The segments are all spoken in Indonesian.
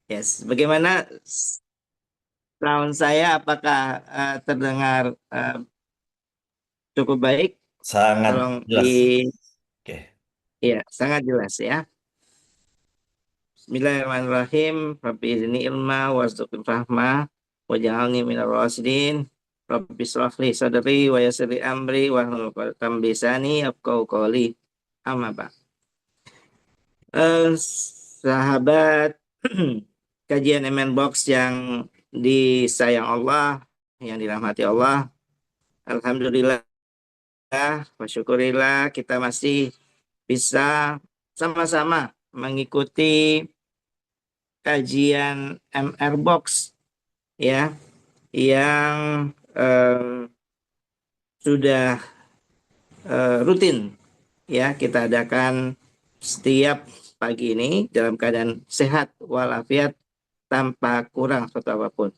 Yes, bagaimana sound saya? Apakah terdengar eh, cukup baik? Sangat Tolong di, jelas. Oke. ya, sangat jelas ya. Bismillahirrahmanirrahim. Rabbi zidni ilma warzuqni fahma waj'alni minal rasyidin. Rabbi shrah li sadri wa yassir li amri wahlul 'uqdatam min lisani yafqahu qawli. Amma ba'd. Sahabat kajian MN Box yang disayang Allah, yang dirahmati Allah. Alhamdulillah, wa syukurillah kita masih bisa sama-sama mengikuti kajian MR Box ya, yang sudah rutin ya kita adakan setiap pagi ini dalam keadaan sehat walafiat tanpa kurang suatu apapun.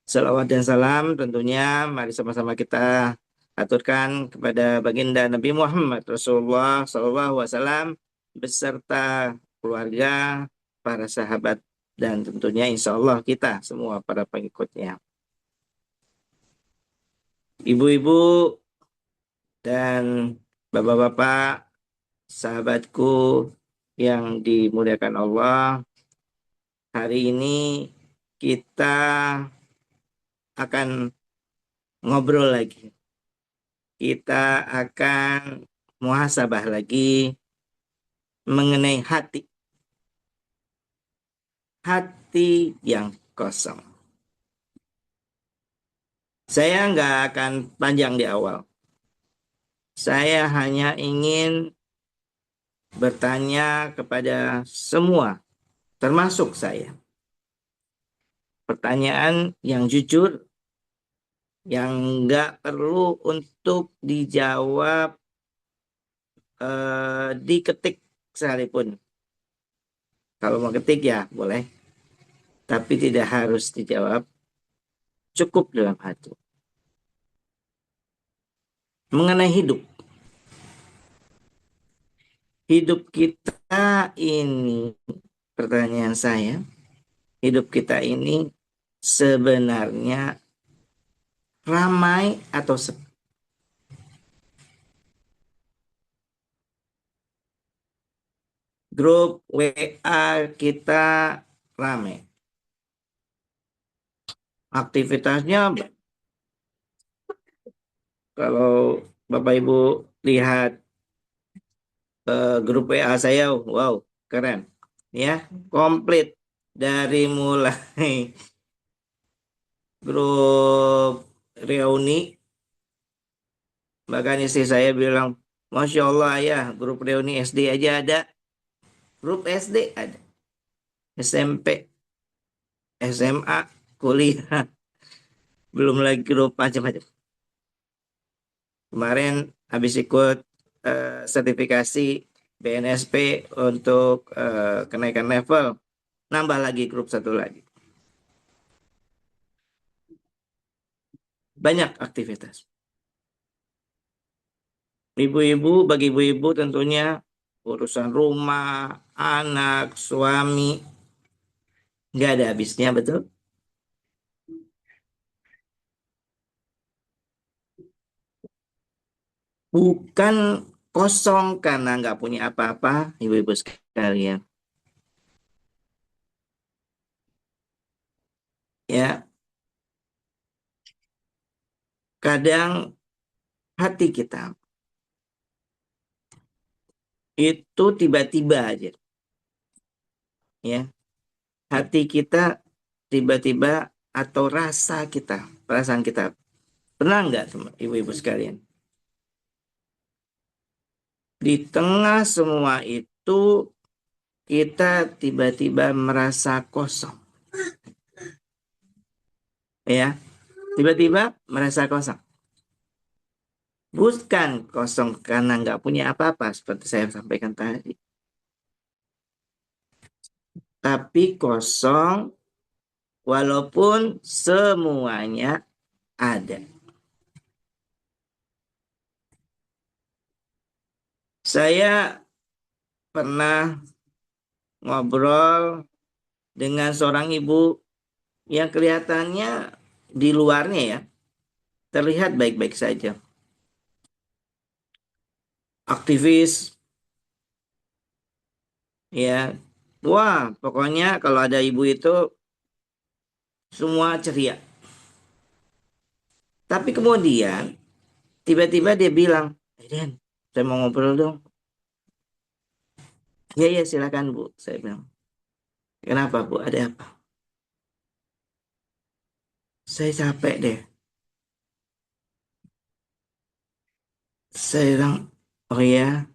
Salawat dan salam tentunya mari sama-sama kita aturkan kepada baginda Nabi Muhammad Rasulullah Sallallahu Alaihi Wasallam beserta keluarga, para sahabat dan tentunya insya Allah kita semua para pengikutnya. Ibu-ibu dan bapak-bapak, sahabatku yang dimuliakan Allah, hari ini kita akan ngobrol lagi. Kita akan muhasabah lagi mengenai hati. Hati yang kosong. Saya nggak akan panjang di awal. Saya hanya ingin bertanya kepada semua, termasuk saya. Pertanyaan yang jujur, yang nggak perlu untuk dijawab diketik sekalipun. Kalau mau ketik ya boleh, tapi tidak harus dijawab. Cukup dalam hati. Mengenai hidup. Hidup kita ini, pertanyaan saya, hidup kita ini sebenarnya ramai atau sepi? Grup WA kita ramai. Aktivitasnya kalau Bapak Ibu lihat grup WA saya, wow, keren. Ya, komplit dari mulai grup reuni, bahkan istri saya bilang, Masya Allah ya, grup reuni SD aja ada, grup SD ada, SMP, SMA, kuliah, belum lagi grup macam-macam. Kemarin habis ikut sertifikasi BNSP untuk kenaikan level, nambah lagi grup satu lagi. Banyak aktivitas. Ibu-ibu, bagi ibu-ibu tentunya urusan rumah, anak, suami, nggak ada habisnya, betul? Bukan kosong karena nggak punya apa-apa, ibu-ibu sekalian. Ya, kadang hati kita itu tiba-tiba aja, ya. Hati kita tiba-tiba atau rasa kita, perasaan kita. Pernah nggak, ibu-ibu sekalian? Di tengah semua itu, kita tiba-tiba merasa kosong, ya. Tiba-tiba merasa kosong. Bukan kosong karena nggak punya apa-apa, seperti saya sampaikan tadi. Tapi kosong walaupun semuanya ada. Saya pernah ngobrol dengan seorang ibu yang kelihatannya di luarnya ya terlihat baik-baik saja, aktivis ya. Wah, pokoknya kalau ada ibu itu semua ceria. Tapi kemudian tiba-tiba dia bilang, Den, saya mau ngobrol dong. Ya, ya, silakan Bu. Saya bilang, kenapa Bu? Ada apa? Saya capek deh. Saya bilang, oh ya,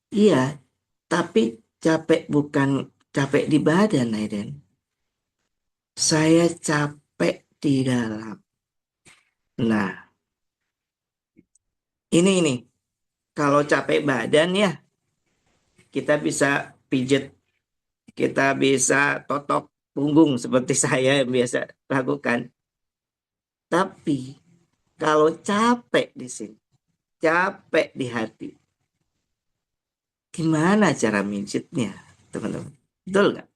iya. Tapi capek bukan capek di badan, Aiden. Saya capek di dalam. Nah, ini. Kalau capek badan ya, kita bisa pijet, kita bisa totok punggung seperti saya yang biasa lakukan. Tapi kalau capek di sini, capek di hati, gimana cara mijitnya, teman-teman? Betul nggak?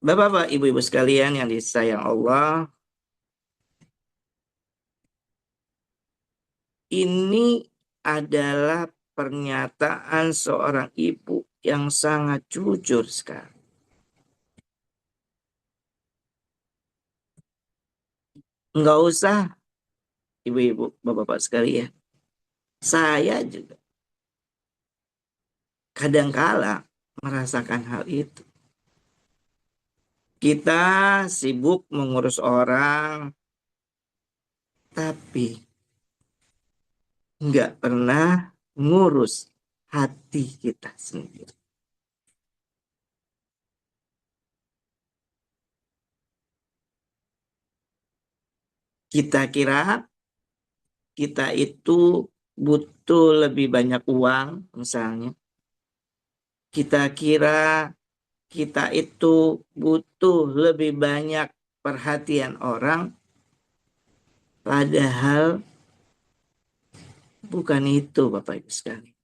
Bapak-bapak, ibu-ibu sekalian yang disayang Allah, ini adalah pernyataan seorang ibu yang sangat jujur sekali. Nggak usah ibu-ibu, bapak-bapak sekalian. Saya juga kadangkala merasakan hal itu. Kita sibuk mengurus orang, tapi nggak pernah ngurus hati kita sendiri. Kita kira kita itu butuh lebih banyak uang, misalnya. Kita kira kita itu butuh lebih banyak perhatian orang, padahal bukan itu, Bapak Ibu sekalian.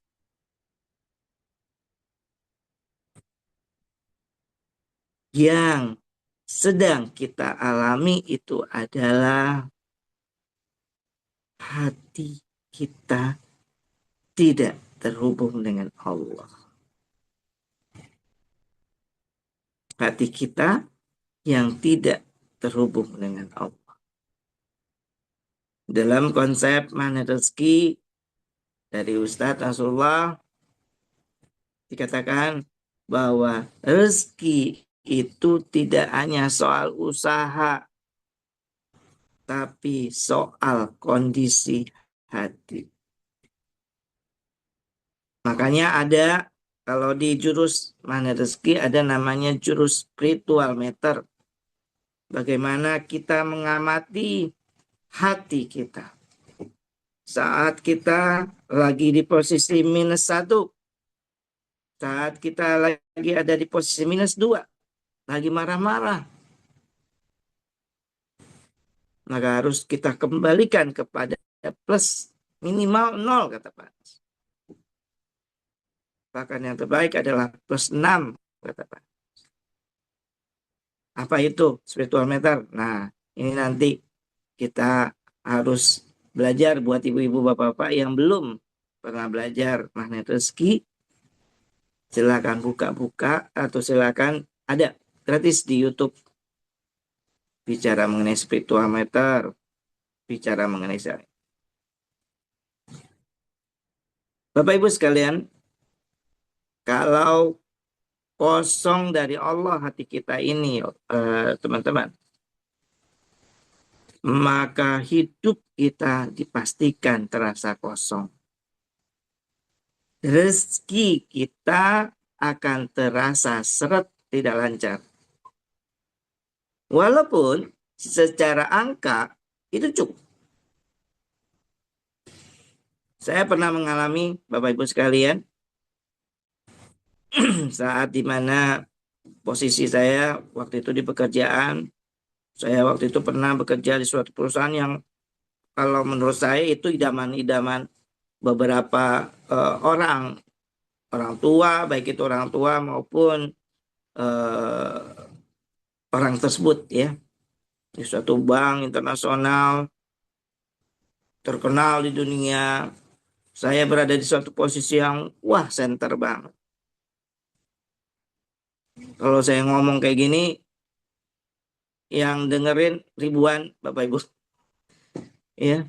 Yang sedang kita alami itu adalah hati kita tidak terhubung dengan Allah. Hati kita yang tidak terhubung dengan Allah. Dalam konsep mana rezeki dari Ustadz Rasulullah dikatakan bahwa rezeki itu tidak hanya soal usaha, tapi soal kondisi hati. Makanya ada, kalau di jurus mana rezeki ada namanya jurus spiritual meter. Bagaimana kita mengamati hati kita. Saat kita lagi di posisi minus satu, saat kita lagi ada di posisi minus dua, lagi marah-marah, maka harus kita kembalikan kepada plus minimal nol, kata Pak. Bahkan yang terbaik adalah plus 6, kata Pak. Apa itu spiritual meter? Nah, ini nanti kita harus belajar buat ibu-ibu bapak-bapak yang belum pernah belajar magnet rezeki. Silakan buka-buka atau silakan ada gratis di YouTube. Bicara mengenai spiritual meter, bicara mengenai saya. Bapak Ibu sekalian, kalau kosong dari Allah hati kita ini, teman-teman, maka hidup kita dipastikan terasa kosong. Rezeki kita akan terasa seret, tidak lancar. Walaupun secara angka itu cukup. Saya pernah mengalami, Bapak Ibu sekalian, saat dimana posisi saya waktu itu di pekerjaan, saya waktu itu pernah bekerja di suatu perusahaan yang kalau menurut saya itu idaman-idaman beberapa orang orang tua, baik itu orang tua maupun eh, orang tersebut ya, di suatu bank internasional terkenal di dunia. Saya berada di suatu posisi yang wah center banget. Kalau saya ngomong kayak gini, yang dengerin ribuan Bapak Ibu, ya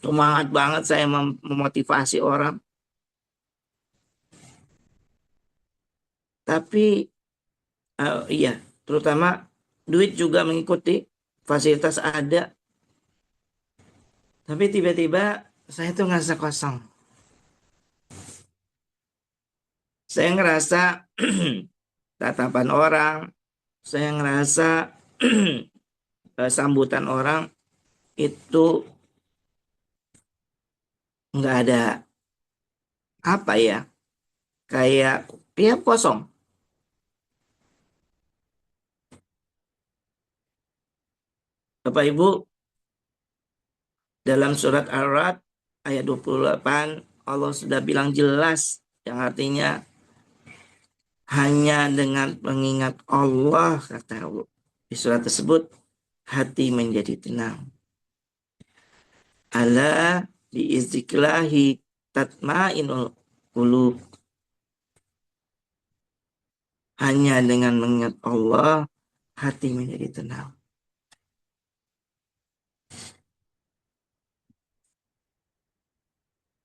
semangat banget saya memotivasi orang. Tapi iya, terutama duit juga mengikuti, fasilitas ada, tapi tiba-tiba saya tuh ngerasa kosong. Saya ngerasa tatapan orang, saya ngerasa sambutan orang itu nggak ada apa ya, kayak ya kosong. Bapak Ibu, dalam surat Ar-Ra'd ayat 28 Allah sudah bilang jelas yang artinya hanya dengan mengingat Allah, kata Allah di surat tersebut, hati menjadi tenang. Ala biiziklahi tatmainul qulub. Hanya dengan mengingat Allah, hati menjadi tenang.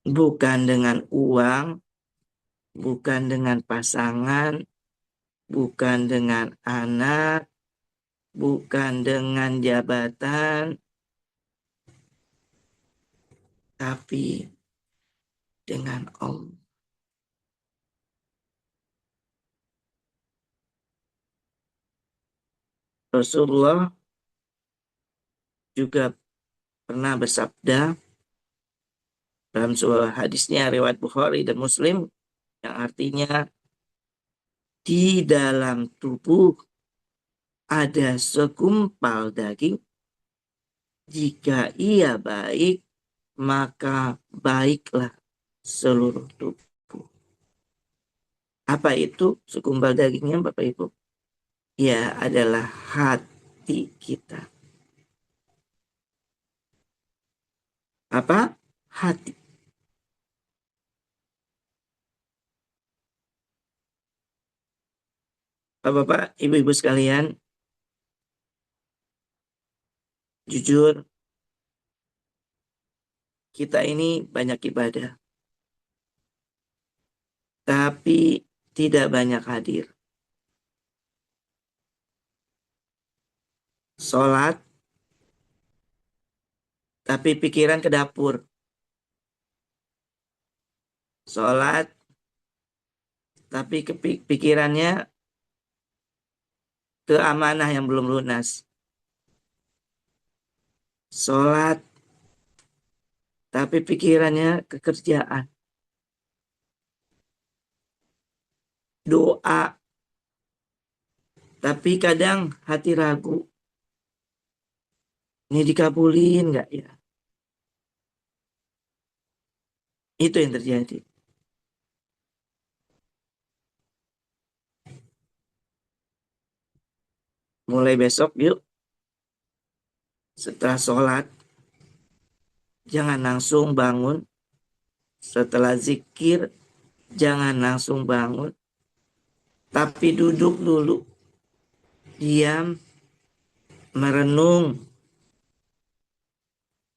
Bukan dengan uang, bukan dengan pasangan, bukan dengan anak, bukan dengan jabatan, tapi dengan Allah. Rasulullah juga pernah bersabda dalam sebuah hadisnya riwayat Bukhari dan Muslim yang artinya di dalam tubuh ada segumpal daging, jika ia baik maka baiklah seluruh tubuh. Apa itu segumpal dagingnya Bapak Ibu? Ya adalah hati kita. Apa? Hati. Bapak-bapak, ibu-ibu sekalian, jujur kita ini banyak ibadah, tapi tidak banyak hadir. Sholat, tapi pikiran ke dapur. Sholat, tapi pikirannya ke amanah yang belum lunas. Sholat, tapi pikirannya ke kerjaan. Doa, tapi kadang hati ragu. Ini dikabulin nggak ya? Itu yang terjadi. Mulai besok yuk, setelah sholat, jangan langsung bangun. Setelah zikir, jangan langsung bangun. Tapi duduk dulu, diam, merenung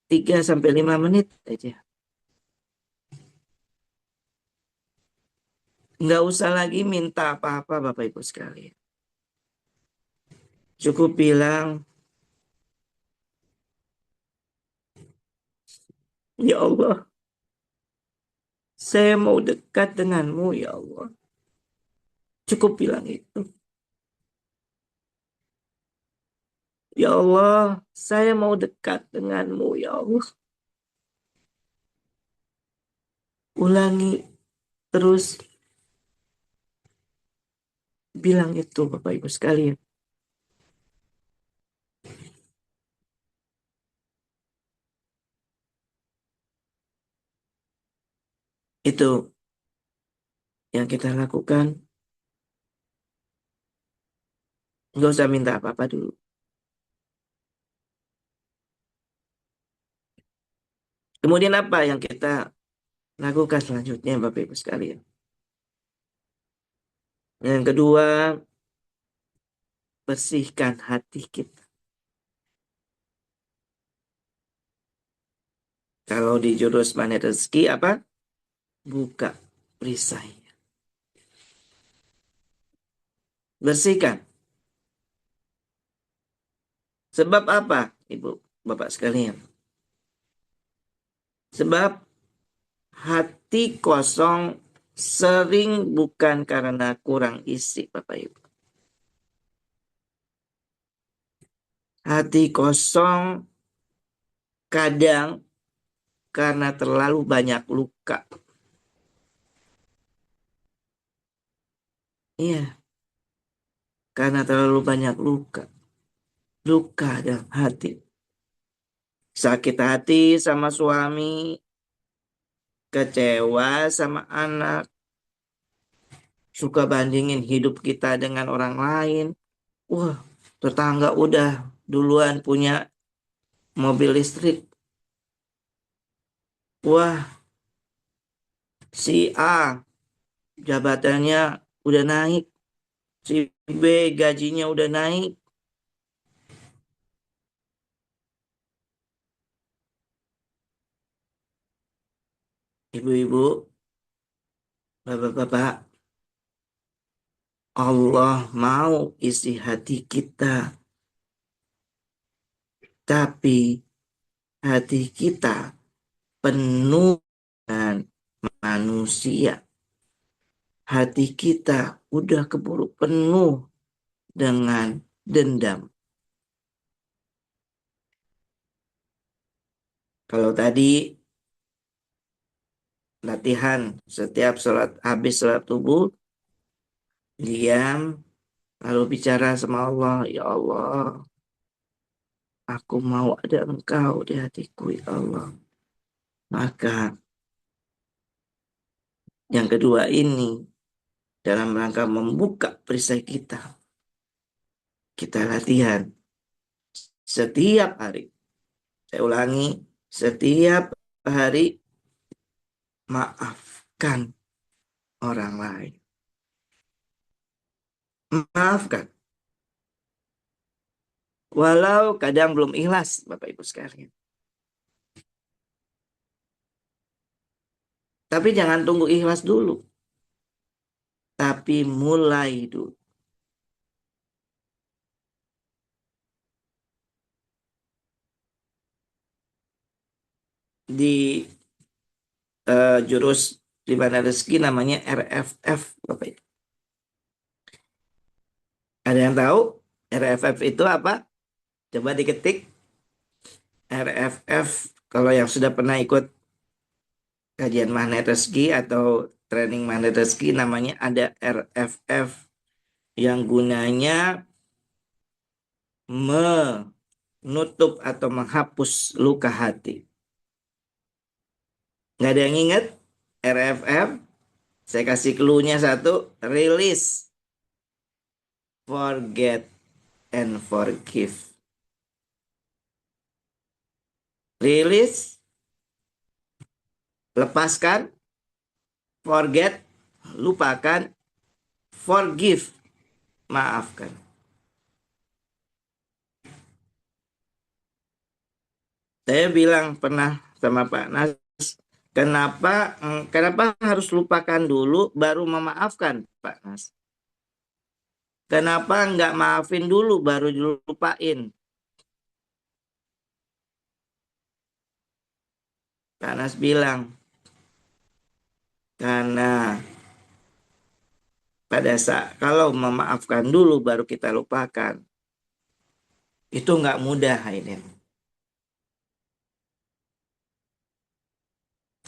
3 sampai 5 menit aja. Nggak usah lagi minta apa-apa Bapak Ibu sekalian. Cukup bilang, ya Allah, saya mau dekat denganmu ya Allah. Cukup bilang itu. Ya Allah, saya mau dekat denganmu ya Allah. Ulangi terus, bilang itu Bapak Ibu sekalian. Itu yang kita lakukan, nggak usah minta apa-apa dulu. Kemudian apa yang kita lakukan selanjutnya, Bapak Ibu sekalian? Yang kedua, bersihkan hati kita. Kalau di jurus Pandai Rezeki apa? Buka perisai. Bersihkan. Sebab apa, Ibu, Bapak sekalian? Sebab hati kosong sering bukan karena kurang isi, Bapak Ibu. Hati kosong kadang karena terlalu banyak luka. Iya, karena terlalu banyak luka. Luka dalam hati. Sakit hati sama suami, kecewa sama anak, suka bandingin hidup kita dengan orang lain. Wah, tetangga udah duluan punya mobil listrik. Wah, si A jabatannya udah naik, si B gajinya udah naik. Ibu-ibu, bapak-bapak, Allah mau isi hati kita, tapi hati kita penuh dengan manusia. Hati kita udah keburu penuh dengan dendam. Kalau tadi latihan setiap sholat habis sholat subuh, diam, lalu bicara sama Allah, ya Allah, aku mau ada engkau di hatiku, ya Allah. Maka yang kedua ini, dalam rangka membuka perisai kita, kita latihan setiap hari. Saya ulangi, setiap hari maafkan orang lain. Maafkan. Walau kadang belum ikhlas, Bapak Ibu sekalian. Tapi jangan tunggu ikhlas dulu. Tapi mulai dulu. Di jurus di mana rezeki namanya RFF, Bapak Ibu. Ada yang tahu RFF itu apa? Coba diketik RFF. Kalau yang sudah pernah ikut kajian magnet rezeki atau training magnet rezeki, namanya ada RFF yang gunanya menutup atau menghapus luka hati. Nggak ada yang ingat RFF? Saya kasih clue-nya satu, release, forget, and forgive. Release, lepaskan, forget, lupakan, forgive, maafkan. Saya bilang pernah sama Pak Nas, kenapa harus lupakan dulu baru memaafkan, Pak Nas? Kenapa nggak maafin dulu baru lupain? Pak Nas bilang, karena pada saat kalau memaafkan dulu baru kita lupakan, itu nggak mudah ini.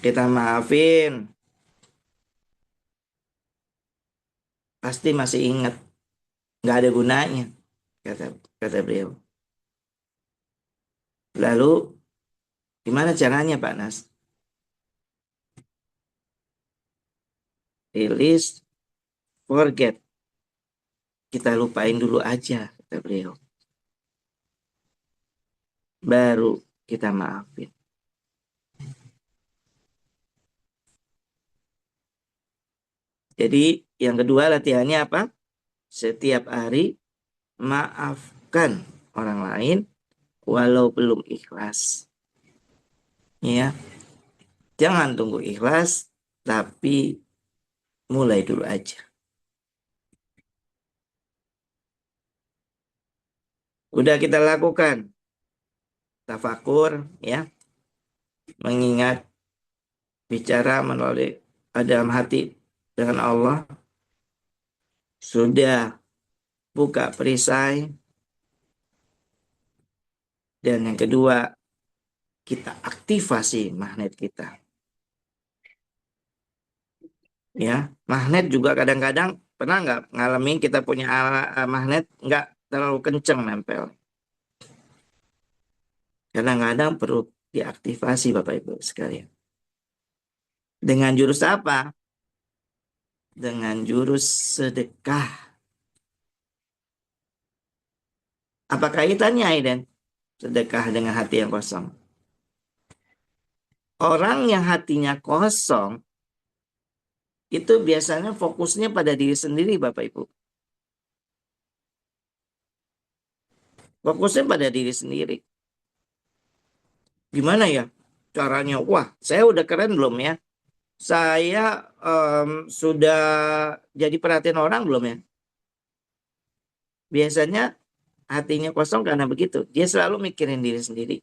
Kita maafin, pasti masih ingat, nggak ada gunanya, kata kata beliau. Lalu gimana caranya, Pak Nas? release, forget. Kita lupain dulu aja, kata beliau. Baru kita maafin. Jadi yang kedua latihannya apa? Setiap hari maafkan orang lain walau belum ikhlas. Ya, jangan tunggu ikhlas, tapi mulai dulu aja. Udah kita lakukan tafakur, ya, mengingat, bicara melalui dalam hati dengan Allah. Sudah buka perisai. Dan yang kedua, kita aktifasi magnet kita. Ya, magnet juga kadang-kadang pernah nggak ngalamin kita punya magnet nggak terlalu kenceng nempel. Kadang-kadang perlu diaktifasi Bapak Ibu sekalian. Dengan jurus apa? Dengan jurus sedekah. Apa kaitannya Aiden? Sedekah dengan hati yang kosong. Orang yang hatinya kosong itu biasanya fokusnya pada diri sendiri Bapak Ibu. Fokusnya pada diri sendiri. Gimana ya caranya? Wah, saya udah keren belum ya? Saya sudah jadi perhatian orang belum ya? Biasanya hatinya kosong karena begitu. Dia selalu mikirin diri sendiri.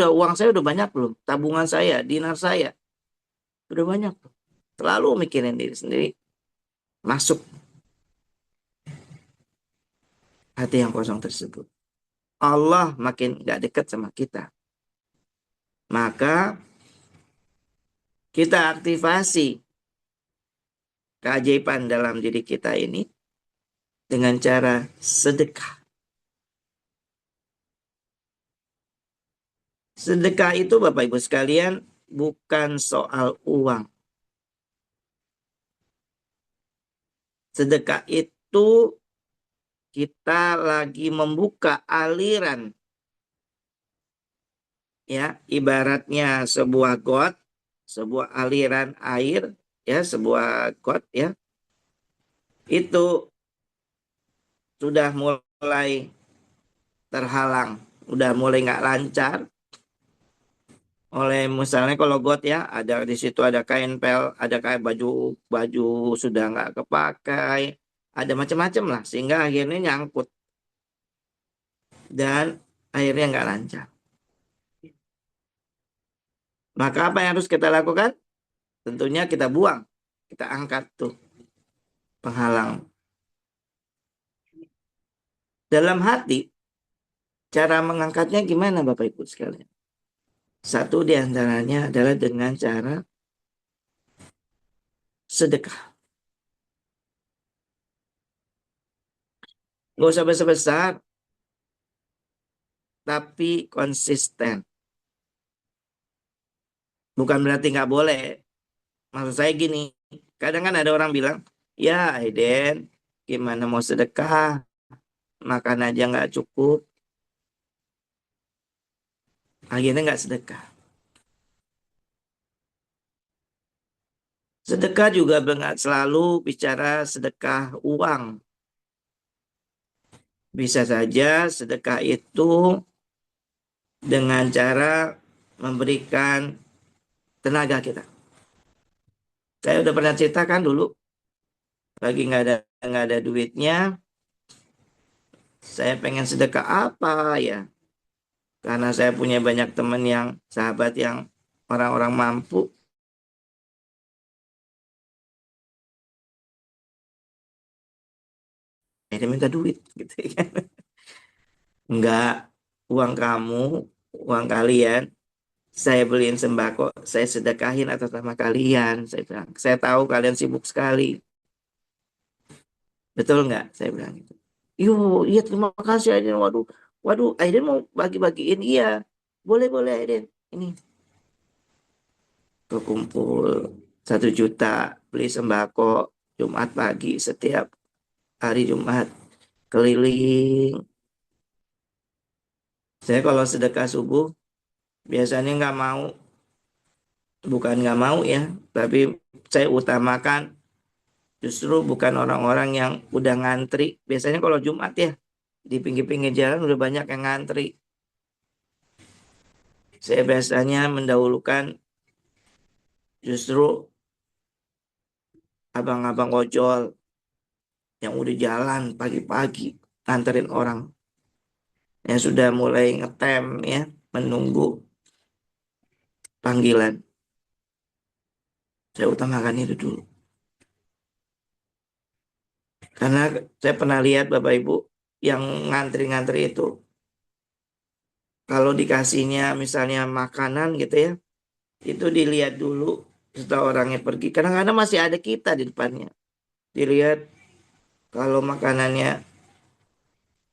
Uang saya udah banyak belum? Tabungan saya, dinar saya udah banyak. Selalu mikirin diri sendiri. Masuk hati yang kosong tersebut. Allah makin gak dekat sama kita. Maka kita aktifasi keajaiban dalam diri kita ini dengan cara sedekah. Sedekah itu Bapak Ibu sekalian bukan soal uang. Sedekah itu kita lagi membuka aliran, ya, ibaratnya sebuah got, sebuah aliran air, ya, sebuah got, ya, itu sudah mulai terhalang, udah mulai nggak lancar oleh, misalnya kalau got, ya, ada di situ ada kain pel, ada kayak baju baju sudah nggak kepakai, ada macam-macam lah, sehingga akhirnya nyangkut dan akhirnya nggak lancar. Maka apa yang harus kita lakukan? Tentunya kita buang, kita angkat tuh penghalang. Dalam hati, cara mengangkatnya gimana Bapak Ibu sekalian? Satu diantaranya adalah dengan cara sedekah. Gak usah besar-besar, tapi konsisten. Bukan berarti nggak boleh. Maksud saya gini, kadang kan ada orang bilang, ya Aiden, gimana mau sedekah, makan aja nggak cukup, akhirnya nggak sedekah. Sedekah juga nggak selalu bicara sedekah uang. Bisa saja sedekah itu dengan cara memberikan tenaga kita. Saya udah pernah ceritakan dulu, lagi nggak ada duitnya, saya pengen sedekah apa ya? Karena saya punya banyak teman yang sahabat yang orang-orang mampu, dia minta duit, gitu kan? Enggak, uang kamu, uang kalian, saya beliin sembako, saya sedekahin atas nama kalian. Saya bilang, saya tahu kalian sibuk sekali. Betul nggak? Saya bilang gitu. Iya terima kasih Aiden. Waduh, waduh, Aiden mau bagi-bagiin. Iya, boleh Aiden. Ini kekumpul 1 juta. beli sembako Jumat pagi setiap hari Jumat keliling. Saya kalau sedekah subuh biasanya nggak mau, bukan nggak mau ya, tapi saya utamakan justru bukan orang-orang yang udah ngantri. Biasanya kalau Jumat ya di pinggir-pinggir jalan udah banyak yang ngantri. Saya biasanya mendahulukan justru abang-abang ojol yang udah jalan pagi-pagi nganterin orang yang sudah mulai ngetem ya, menunggu panggilan. Saya utamakan itu dulu. Karena saya pernah lihat Bapak Ibu yang ngantri-ngantri itu, kalau dikasihnya misalnya makanan gitu ya, itu dilihat dulu setelah orangnya pergi. Kadang-kadang masih ada kita di depannya. Dilihat kalau makanannya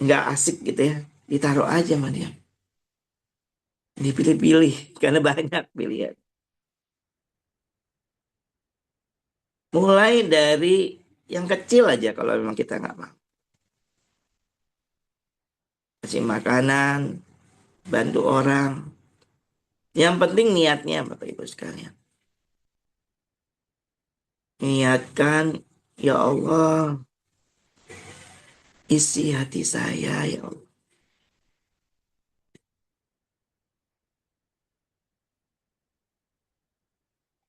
nggak asik gitu ya, ditaruh aja sama dia. Dipilih-pilih karena banyak pilihan. Mulai dari yang kecil aja kalau memang kita nggak mau. Kasih makanan, bantu orang. Yang penting niatnya Bapak Ibu sekalian. Niatkan, ya Allah, isi hati saya, ya Allah.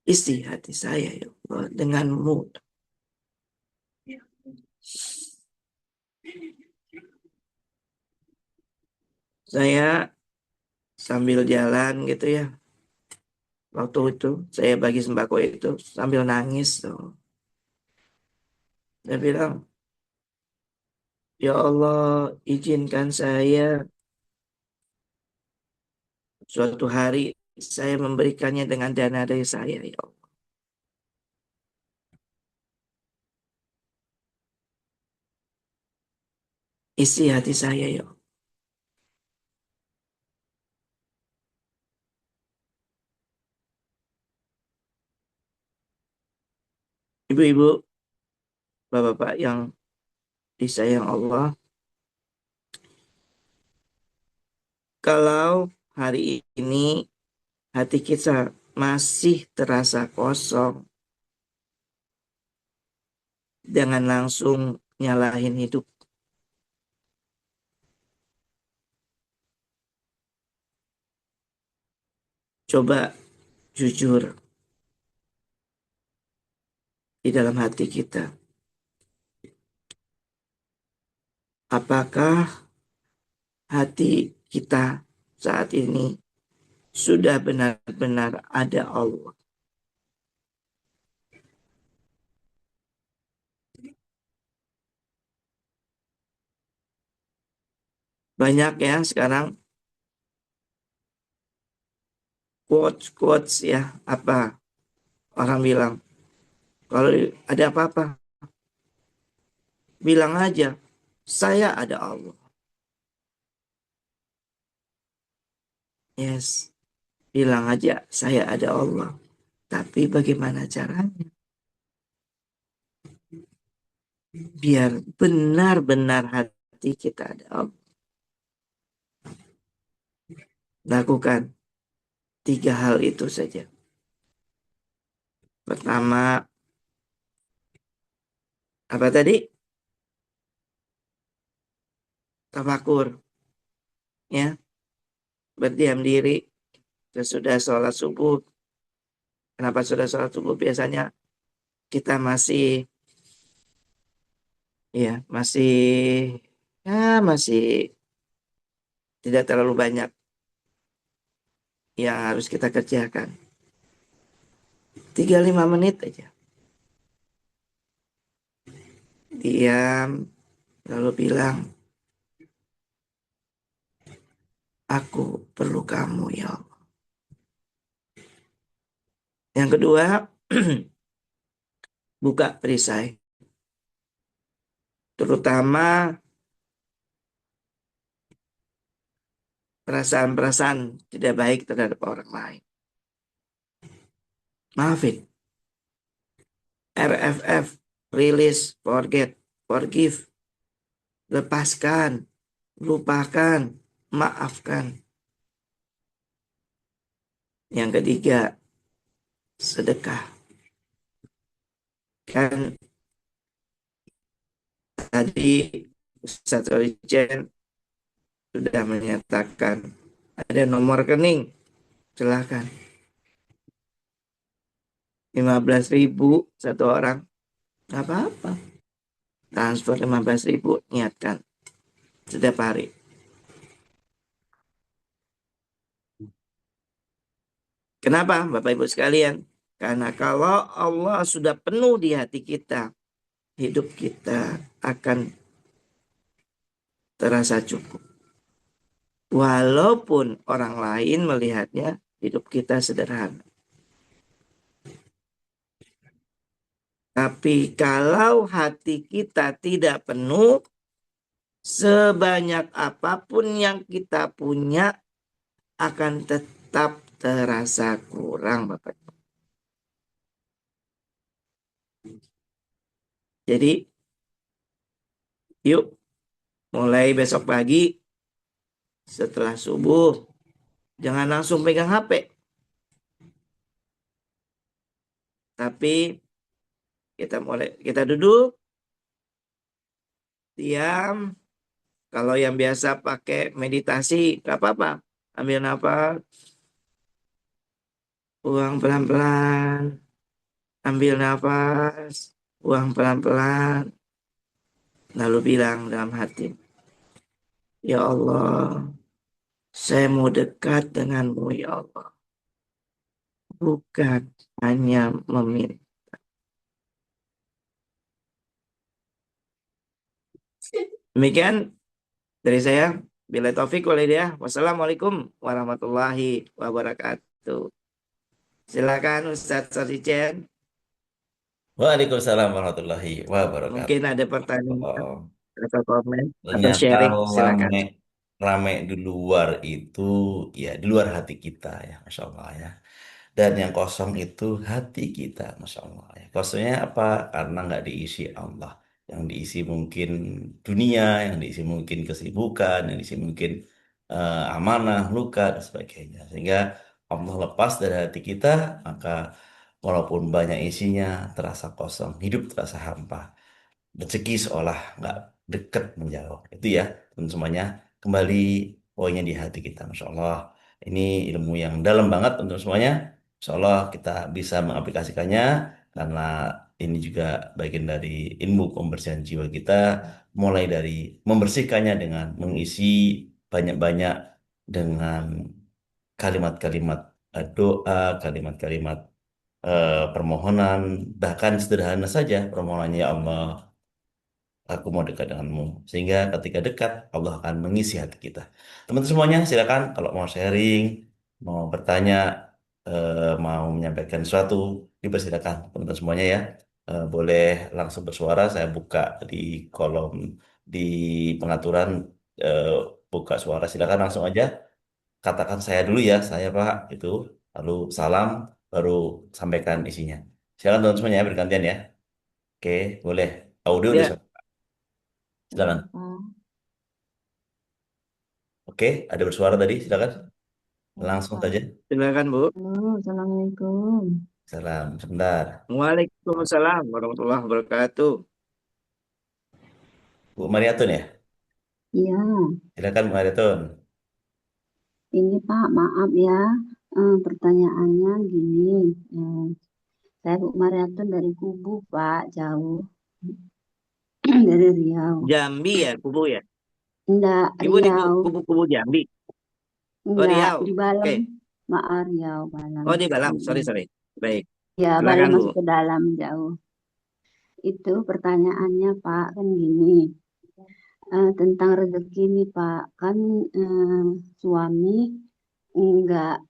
Isi hati saya, ya Allah, denganmu. Saya sambil jalan gitu ya. Waktu itu saya bagi sembako itu sambil nangis tuh. Saya bilang, ya Allah, izinkan saya suatu hari saya memberikannya dengan dana dari saya, ya Allah. Isi hati saya, ya Allah. Ibu-ibu, bapak-bapak yang disayang Allah, kalau hari ini hati kita masih terasa kosong, jangan langsung nyalahin hidup. Coba jujur di dalam hati kita. Apakah hati kita saat ini sudah benar-benar ada Allah? Banyak ya sekarang quotes-quotes ya, apa orang bilang, kalau ada apa-apa, bilang aja, saya ada Allah. Yes, bilang aja, saya ada Allah. Tapi bagaimana caranya? Biar benar-benar hati kita ada Allah. Lakukan tiga hal itu saja. Pertama, apa tadi? Tafakur, ya, berdiam diri sesudah sholat subuh. Kenapa sudah sholat subuh? Biasanya kita masih, ya, masih tidak terlalu banyak yang harus kita kerjakan. 3-5 menit aja. Diam, lalu bilang, aku perlu kamu ya Allah. Yang kedua, buka perisai. Terutama perasaan-perasaan tidak baik terhadap orang lain. Maafin. RFF, release, forget, forgive, lepaskan, lupakan, maafkan. Yang ketiga, sedekah. Kan tadi Ustaz Orijen sudah menyatakan ada nomor rekening, silakan. 15.000 satu orang, nggak apa-apa. Transfer 15.000, niatkan setiap hari. Kenapa, Bapak Ibu sekalian? Karena kalau Allah sudah penuh di hati kita, hidup kita akan terasa cukup. Walaupun orang lain melihatnya hidup kita sederhana. Tapi kalau hati kita tidak penuh, sebanyak apapun yang kita punya akan tetap terasa kurang, Bapak. Jadi, yuk mulai besok pagi setelah subuh, jangan langsung pegang HP. Tapi kita duduk, diam. Kalau yang biasa pakai meditasi, nggak apa-apa. Ambil nafas, buang pelan-pelan. Ambil nafas, buang pelan-pelan. Lalu bilang dalam hati, Ya Allah, saya mau dekat denganmu, Ya Allah. Bukan hanya meminta. Demikian dari saya. Bila taufik walhidayah. Wassalamualaikum warahmatullahi wabarakatuh. Silakan Ustadz Saricen. Waalaikumsalam warahmatullahi Mungkin wabarakatuh. ada pertanyaan Oh, atau komen atau ternyata sharing. Silakan. rame rame di luar itu ya di luar hati kita ya, Masya Allah ya. Dan yang kosong itu hati kita, Masya Allah ya. Kosongnya apa? Karena nggak diisi Allah. Yang diisi mungkin dunia, yang diisi mungkin kesibukan, yang diisi mungkin amanah, luka, dan sebagainya. Sehingga Allah lepas dari hati kita, maka walaupun banyak isinya, terasa kosong, hidup terasa hampa. Rezeki seolah nggak deket menjauh. Itu ya, teman semuanya. Kembali poinnya di hati kita, Masya Allah. Ini ilmu yang dalam banget untuk semuanya. Insya Allah kita bisa mengaplikasikannya karena ini juga bagian dari ilmu pembersihan jiwa kita, mulai dari membersihkannya dengan mengisi banyak-banyak dengan kalimat-kalimat doa, kalimat-kalimat permohonan, bahkan sederhana saja permohonannya ya Allah, aku mau dekat denganmu. Sehingga ketika dekat, Allah akan mengisi hati kita. Teman-teman semuanya, silakan kalau mau sharing, mau bertanya, mau menyampaikan sesuatu, dipersilakan teman-teman semuanya ya. Boleh langsung bersuara, saya buka di kolom di pengaturan, eh, buka suara. Silakan langsung aja. Katakan saya dulu ya, saya Pak, itu. Lalu salam, baru sampaikan isinya. Silakan teman-teman semuanya ya, bergantian ya. Oke, boleh. Audio udah Ya, silakan. Pak. Oke, ada bersuara tadi, silakan. Ya, Langsung Pak. saja. silakan Bu. Halo, Assalamualaikum. Salam, sebentar. Waalaikumsalam warahmatullahi wabarakatuh. Bu Mariatun ya? Iya, Silakan Bu Mariatun. ini Pak, maaf ya. Pertanyaannya gini, eh, saya Bu Mariatun dari Kubu, Pak, jauh dari Riau. Jambi ya, Kubu ya. Enggak, Ibu di Riau. kubu-kubu Jambi. Oh Enggak, Riau. di Balam. Oke. Maaf, Riau, Balam. Oh di Balam. Sorry, Mm-mm. sorry. Baik. Ya, Balam Silakan Bu. masuk ke dalam jauh. Itu pertanyaannya Pak, kan gini. Tentang rezeki nih Pak, kan suami enggak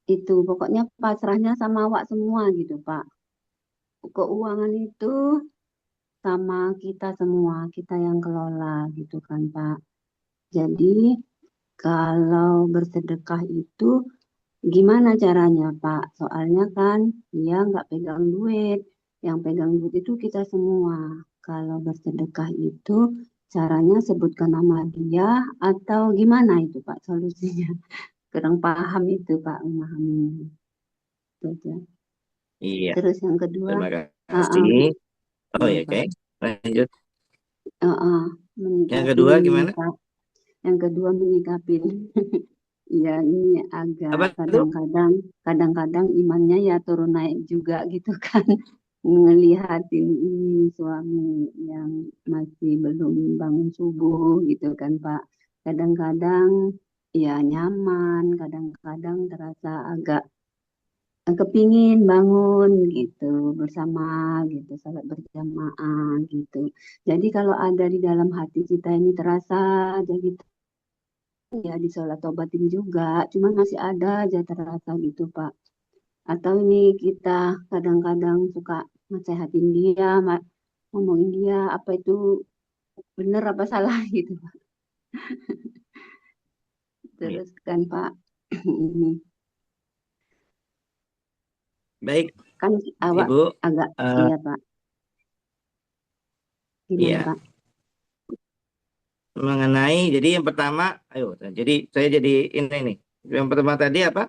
itu pokoknya pasrahnya sama awak semua gitu Pak. Keuangan itu sama kita semua, kita yang kelola gitu kan Pak. Jadi kalau bersedekah itu gimana caranya Pak? Soalnya kan dia nggak pegang duit. Yang pegang duit itu kita semua. Kalau bersedekah itu caranya sebutkan nama dia atau gimana itu Pak solusinya? Kurang paham itu Pak memahaminya. Itu aja. Iya, Terus yang kedua, terima ah, ah, kasih. Oh iya ya, oke. Pak, Lanjut. ah, ah, Yang menyikapi kedua ini gimana? Pak. Yang kedua menyikapi, ya ini agak Apa tuh? kadang-kadang imannya ya turun naik juga gitu kan. Ngelihatin ini suami yang masih belum bangun subuh gitu kan Pak. Kadang-kadang ya nyaman, kadang-kadang terasa agak kepingin bangun gitu bersama gitu, salat berjamaah gitu. Jadi kalau ada di dalam hati kita ini terasa aja gitu, ya disolat tobatin juga, cuman masih ada aja terasa gitu Pak. Atau ini kita kadang-kadang suka nasehatin dia, ngomongin dia apa itu bener apa salah gitu Pak. Iya. Terus kan Pak, ini Baik, kan awak Ibu. agak, Eh, iya Pak, gimana iya, Pak? mengenai jadi yang pertama, ayo. Jadi saya jadi ini nih. Yang pertama tadi apa?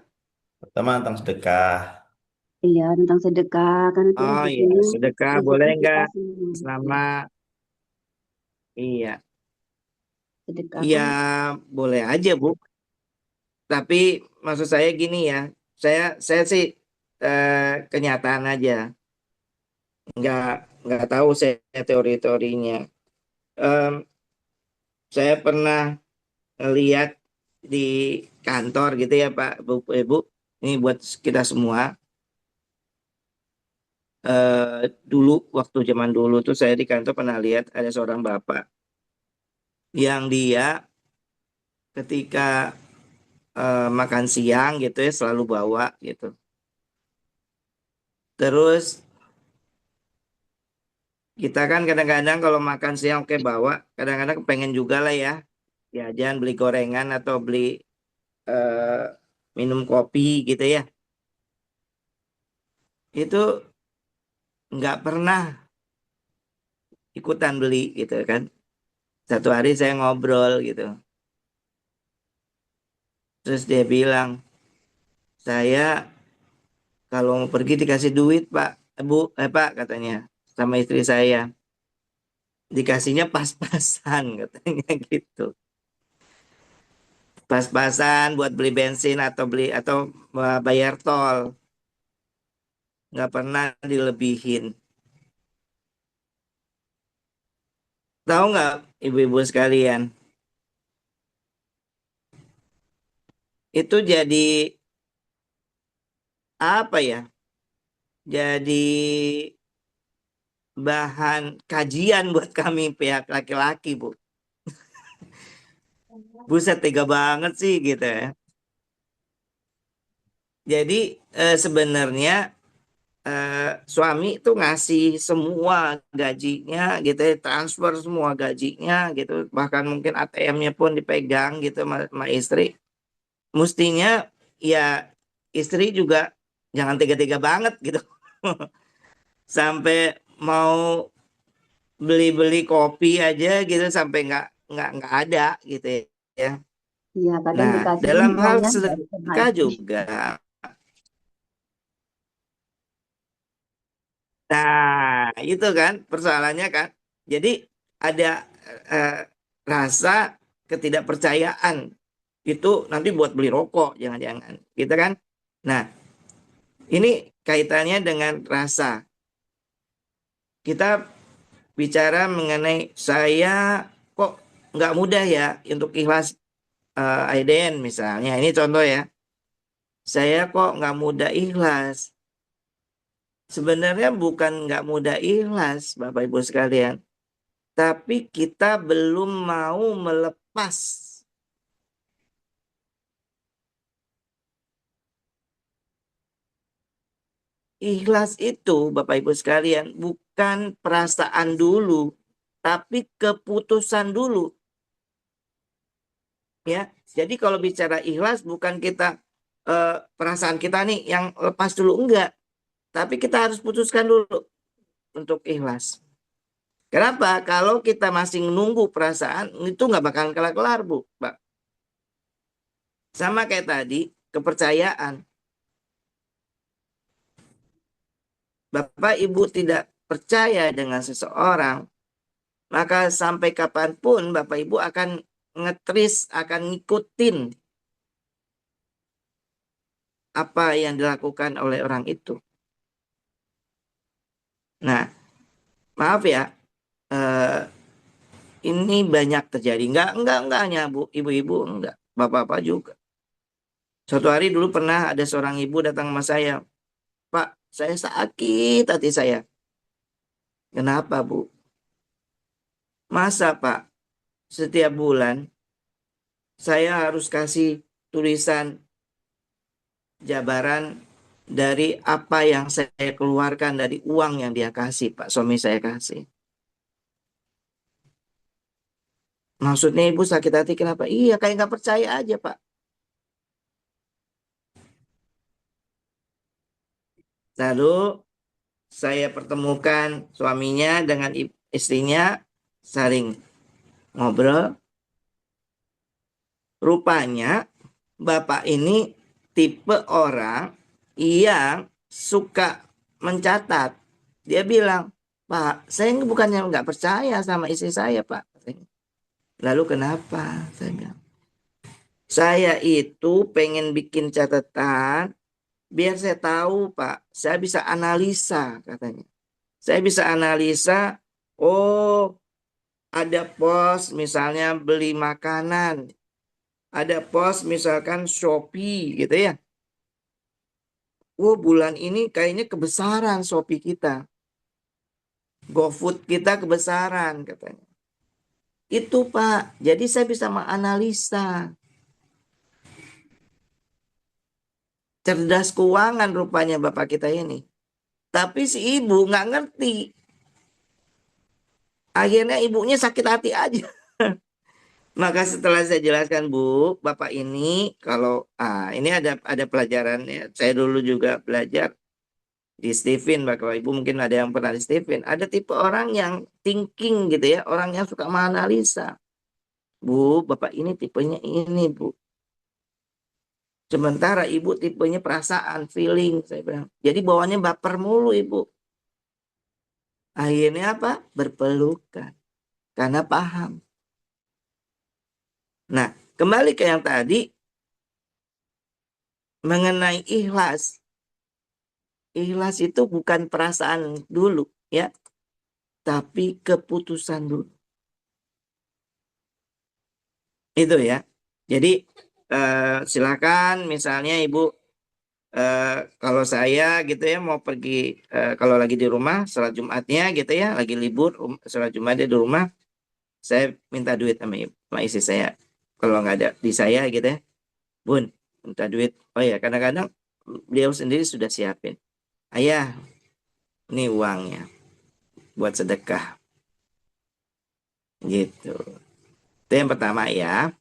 Pertama tentang sedekah. Iya tentang sedekah, kan itu Oh iya, rezekinya, sedekah boleh rezeki kita nggak semua. selama Ya, iya, sedekah iya kan, boleh aja Bu. Tapi maksud saya gini ya, saya sih kenyataan aja, nggak nggak tahu saya teori-teorinya. Em, saya pernah lihat di kantor gitu ya Pak, Bu, Ibu. Ini buat kita semua. Dulu waktu zaman dulu tuh saya di kantor pernah lihat ada seorang bapak yang dia ketika makan siang gitu ya selalu bawa gitu. Terus kita kan kadang-kadang kalau makan siang oke bawa, kadang-kadang pengen juga lah ya jajan beli gorengan atau beli eh, minum kopi gitu ya. Itu nggak pernah ikutan beli gitu kan. Satu hari saya ngobrol gitu. Terus dia bilang, saya kalau mau pergi dikasih duit Pak, Bu, Pak katanya sama istri saya. Dikasihnya pas-pasan katanya gitu. Pas-pasan buat beli bensin atau bayar tol. Nggak pernah dilebihin. Tahu nggak ibu-ibu sekalian? Itu jadi apa ya? Jadi bahan kajian buat kami pihak laki-laki, Bu. Buset, tega banget sih gitu ya. Jadi sebenarnya suami itu ngasih semua gajinya gitu ya, transfer semua gajinya gitu, bahkan mungkin ATM-nya pun dipegang gitu sama istri. Mestinya ya istri juga jangan tega-tega banget gitu. Sampai mau beli-beli kopi aja gitu sampai nggak ada gitu ya. iya kadang Nah, dikasihnya dalam hal uangnya dari sedekah MIT. juga. Nah, itu kan persoalannya kan. Jadi ada eh, rasa ketidakpercayaan itu nanti buat beli rokok, jangan-jangan, gitu kan? Nah, ini kaitannya dengan rasa. Kita bicara mengenai saya kok nggak mudah ya untuk ikhlas Aiden misalnya. Ini contoh ya. Saya kok nggak mudah ikhlas. Sebenarnya bukan nggak mudah ikhlas, Bapak Ibu sekalian. Tapi kita belum mau melepas. Ikhlas itu, Bapak Ibu sekalian, bukan perasaan dulu, tapi keputusan dulu. Ya, jadi kalau bicara ikhlas, bukan kita perasaan kita nih yang lepas dulu enggak, tapi kita harus putuskan dulu. untuk ikhlas. Kenapa? Kalau kita masih menunggu perasaan, itu nggak bakalan kelar-kelar, Bu, Pak. Sama kayak tadi, kepercayaan. Bapak Ibu tidak percaya dengan seseorang, maka sampai kapanpun Bapak Ibu akan ngetris, akan ngikutin apa yang dilakukan oleh orang itu. Nah, maaf ya, eh, ini banyak terjadi. Enggak hanya Bu, ibu-ibu, enggak. Bapak-bapak juga. Suatu hari dulu pernah ada seorang ibu datang sama saya. Pak, saya sakit hati saya. Kenapa, Bu? Masa, Pak, setiap bulan saya harus kasih tulisan jabaran dari apa yang saya keluarkan dari uang yang dia kasih, Pak, suami saya kasih. Maksudnya ibu sakit hati kenapa? Iya, kayak nggak percaya aja, Pak. Lalu saya pertemukan suaminya dengan istrinya, saling ngobrol. Rupanya bapak ini tipe orang yang suka mencatat. Dia bilang, Pak, saya bukannya nggak percaya sama istri saya, Pak. Lalu kenapa? Saya bilang, saya itu pengen bikin catatan biar saya tahu, Pak. Saya bisa analisa, katanya. Saya bisa analisa, oh, ada pos misalnya beli makanan, ada pos misalkan Shopee gitu ya. Oh, bulan ini kayaknya kebesaran Shopee kita. GoFood kita kebesaran katanya. Itu Pak, jadi saya bisa menganalisa. Cerdas keuangan rupanya Bapak kita ini. Tapi si ibu nggak ngerti. Akhirnya ibunya sakit hati aja. Maka setelah saya jelaskan Bu, Bapak ini kalau ini ada pelajarannya. Saya dulu juga belajar di Stephen, Bapak Ibu mungkin ada yang pernah di Stephen. Ada tipe orang yang thinking gitu ya, orang yang suka menganalisa. Bu, Bapak ini tipenya ini, Bu. Sementara Ibu tipenya perasaan, feeling, saya bilang. Jadi bawaannya baper mulu, Ibu. Akhirnya apa? Berpelukan. Karena paham. Nah, kembali ke yang tadi, mengenai ikhlas. Ikhlas itu bukan perasaan dulu, ya. Tapi keputusan dulu. Itu ya. Jadi, silakan misalnya Ibu, kalau saya gitu ya mau pergi, kalau lagi di rumah sholat Jumatnya gitu ya, lagi libur sholat Jumatnya di rumah, saya minta duit sama istri saya. Kalau nggak ada di saya gitu ya, Bun, minta duit. Oh ya, kadang-kadang beliau sendiri sudah siapin. Ayah, ini uangnya buat sedekah. Gitu. Itu yang pertama ya.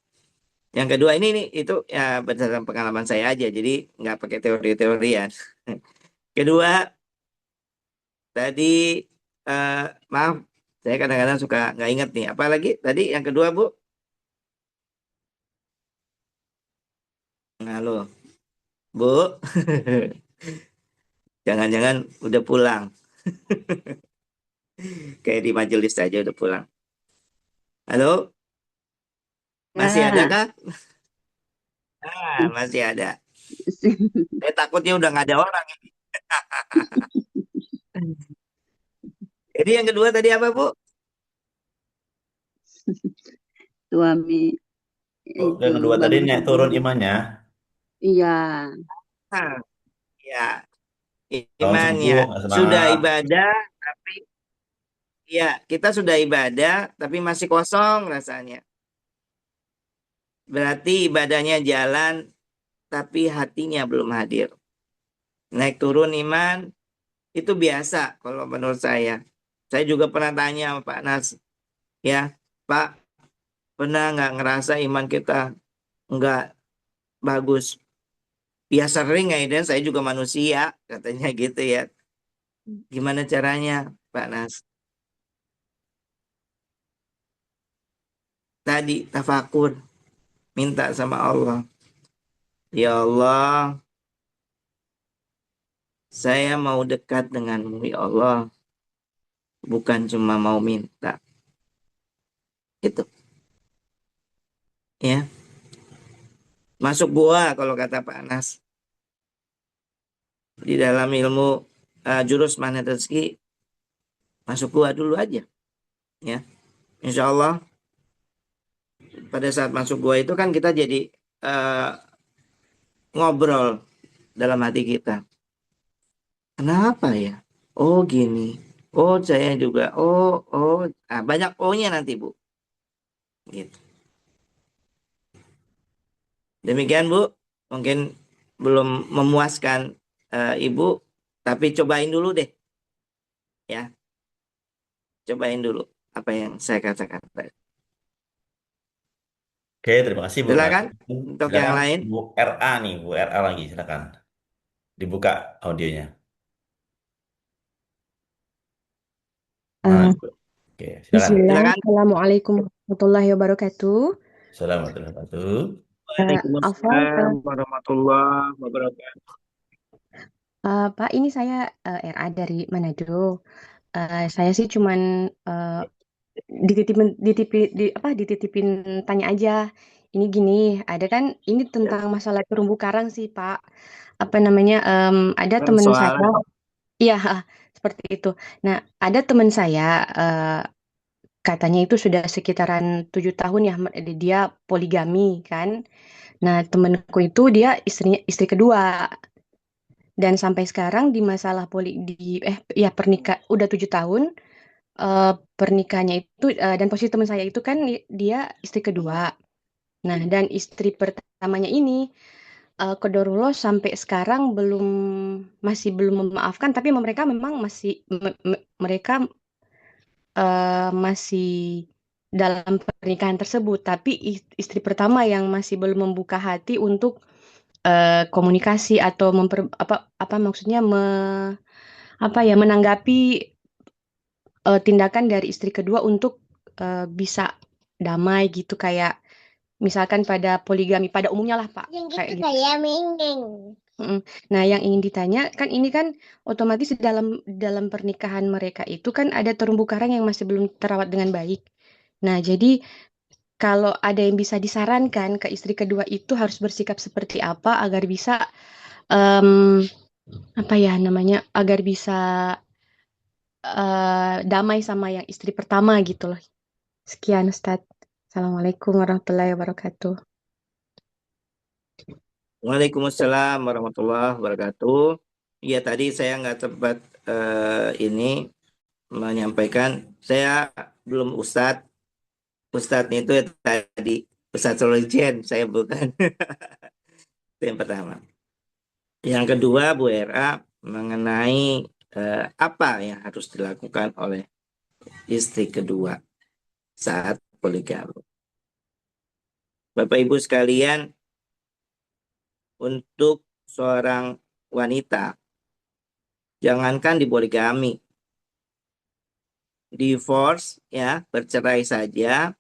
Yang kedua ini itu ya berdasarkan pengalaman saya aja, jadi nggak pakai teori-teorian. Kedua, tadi eh, maaf, saya kadang-kadang suka nggak inget nih. Apalagi tadi yang kedua Bu, halo Bu, jangan-jangan udah pulang, kayak di majelis saja udah pulang. Halo, masih ada Ya, kah? Masih ada. Saya takutnya udah nggak ada orang. Jadi yang kedua tadi apa Bu? suami Oh, itu yang kedua tadi bangun naik tidur. turun imannya. Iya, Nah, ya Bangun subuh, imannya nggak sudah semangat. ibadah, tapi ya kita sudah ibadah, tapi masih kosong rasanya. Berarti ibadahnya jalan, tapi hatinya belum hadir. Naik turun iman itu biasa kalau menurut saya. Saya juga pernah tanya sama Pak Nas, ya Pak, pernah nggak ngerasa iman kita nggak bagus? Ya sering ya, dan saya juga manusia, katanya gitu ya. Gimana caranya? Pak Nas. Tadi tafakur, minta sama Allah. Ya Allah, saya mau dekat denganmu ya Allah. Bukan cuma mau minta. Itu ya. Masuk gua kalau kata Pak Nas. Di dalam ilmu jurus magnet rezeki, masuk gua dulu aja. Ya. Insya Allah pada saat masuk gua itu kan kita jadi eh, ngobrol dalam hati kita. Kenapa ya? Oh gini. Oh saya juga. Oh. Banyak O-nya nanti Bu. Gitu. Demikian Bu. Mungkin belum memuaskan Ibu, tapi cobain dulu deh. Ya, cobain dulu apa yang saya katakan tadi. Oke, terima kasih Bu Silakan Nadia. untuk yang Silakan lain. Bu RA nih, Bu RA lagi, silakan. Dibuka audionya. Mana? Eh, Oke, silakan. Bismillah, Silakan. Assalamualaikum warahmatullahi wabarakatuh. Assalamualaikum warahmatullahi wabarakatuh. Afwan, Waalaikumsalam warahmatullahi wabarakatuh. Pak, ini saya RA dari Manado. Saya sih cuman eh, dititipin tanya aja. Ini gini, ada kan ini Ya, tentang masalah terumbu karang sih, Pak. Apa namanya? Ada dalam teman soal saya, iya, seperti itu. Nah, ada teman saya. Katanya itu sudah sekitaran 7 tahun ya dia poligami kan. Nah temenku itu dia istri kedua dan sampai sekarang di masalah ya pernikah udah 7 tahun pernikahannya itu dan posisi teman saya itu kan dia istri kedua. Nah dan istri pertamanya ini Qadarullah sampai sekarang masih belum memaafkan tapi mereka memang mereka masih dalam pernikahan tersebut, tapi istri pertama yang masih belum membuka hati untuk komunikasi atau apa maksudnya apa ya menanggapi tindakan dari istri kedua untuk bisa damai gitu kayak misalkan pada poligami pada umumnya lah Pak Yang kayak gitu gitu. saya mending. Mm. Nah, yang ingin ditanya kan ini kan otomatis di dalam pernikahan mereka itu kan ada terumbu karang yang masih belum terawat dengan baik. Nah, jadi kalau ada yang bisa disarankan ke istri kedua itu harus bersikap seperti apa agar bisa em, apa ya namanya agar bisa damai sama yang istri pertama gitu loh. Sekian Ustadz. Assalamualaikum warahmatullahi wabarakatuh. Waalaikumsalam warahmatullahi wabarakatuh. Iya tadi saya nggak sempat ini menyampaikan. Saya belum Ustadz. Ustadz itu ya tadi Ustadz Solijen. Saya bukan. Itu yang pertama. Yang kedua Bu Era mengenai apa yang harus dilakukan oleh istri kedua saat poligami. Bapak Ibu sekalian, untuk seorang wanita, jangankan di poligami, divorce ya, bercerai saja,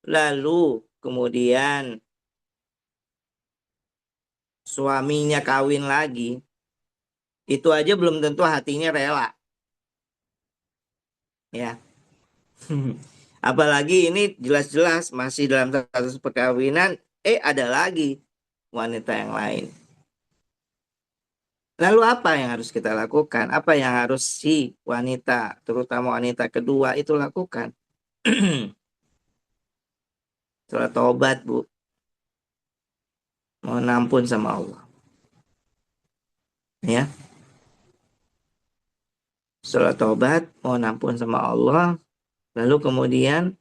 lalu kemudian suaminya kawin lagi, itu aja belum tentu hatinya rela ya. Apalagi ini jelas-jelas masih dalam status perkawinan, ada lagi wanita yang lain. Lalu apa yang harus kita lakukan? Apa yang harus si wanita, terutama wanita kedua itu lakukan? Sholat taubat, Bu. Mohon ampun sama Allah. Ya. Sholat taubat, mohon ampun sama Allah. Lalu kemudian